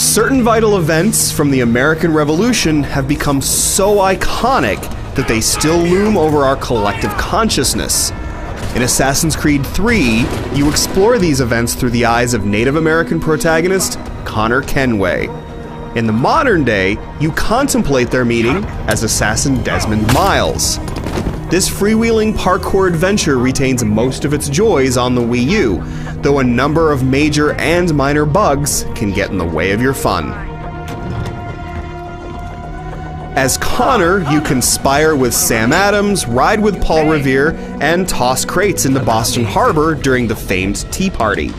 Certain vital events from the American Revolution have become so iconic that they still loom over our collective consciousness. In Assassin's Creed 3, you explore these events through the eyes of Native American protagonist Connor Kenway. In the modern day, you contemplate their meeting as assassin Desmond Miles. This freewheeling parkour adventure retains most of its joys on the Wii U, though a number of major and minor bugs can get in the way of your fun. As Connor, you conspire with Sam Adams, ride with Paul Revere, and toss crates into Boston Harbor during the famed Tea Party.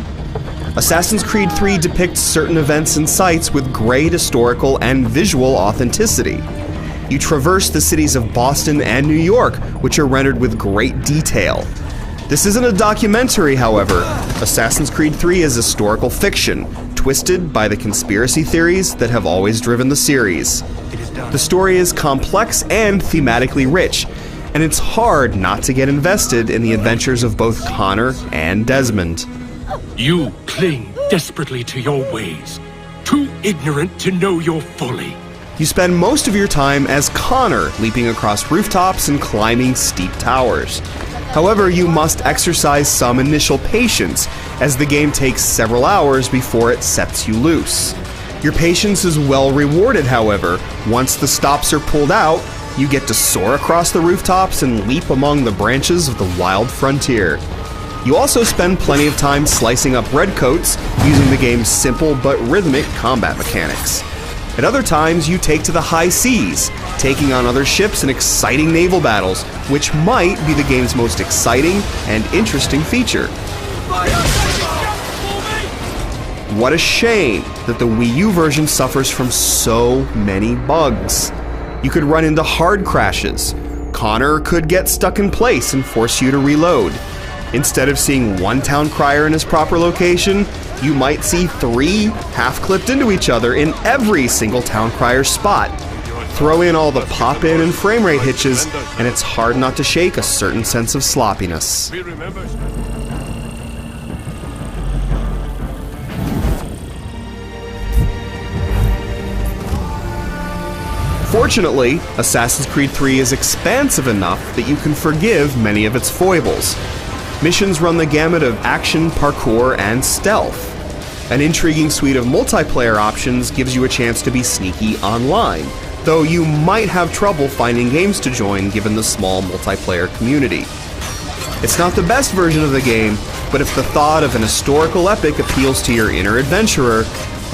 Assassin's Creed 3 depicts certain events and sites with great historical and visual authenticity. You traverse the cities of Boston and New York, which are rendered with great detail. This isn't a documentary, however. Assassin's Creed 3 is historical fiction, twisted by the conspiracy theories that have always driven the series. The story is complex and thematically rich, and it's hard not to get invested in the adventures of both Connor and Desmond. You cling desperately to your ways, too ignorant to know your folly. You spend most of your time as Connor, leaping across rooftops and climbing steep towers. However, you must exercise some initial patience, as the game takes several hours before it sets you loose. Your patience is well rewarded, however. Once the stops are pulled out, you get to soar across the rooftops and leap among the branches of the wild frontier. You also spend plenty of time slicing up redcoats using the game's simple but rhythmic combat mechanics. At other times, you take to the high seas, taking on other ships in exciting naval battles, which might be the game's most exciting and interesting feature. What a shame that the Wii U version suffers from so many bugs. You could run into hard crashes. Connor could get stuck in place and force you to reload. Instead of seeing one town crier in his proper location, you might see 3 half-clipped into each other in every single town crier's spot. Throw in all the pop-in and frame rate hitches, and it's hard not to shake a certain sense of sloppiness. Fortunately, Assassin's Creed 3 is expansive enough that you can forgive many of its foibles. Missions run the gamut of action, parkour, and stealth. An intriguing suite of multiplayer options gives you a chance to be sneaky online, though you might have trouble finding games to join given the small multiplayer community. It's not the best version of the game, but if the thought of an historical epic appeals to your inner adventurer,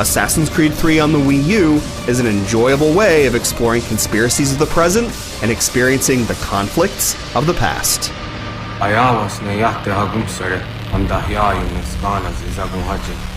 Assassin's Creed 3 on the Wii U is an enjoyable way of exploring conspiracies of the present and experiencing the conflicts of the past. Ayawas na yahte hagum sare, ang dahya yung iskana zizagong hajin.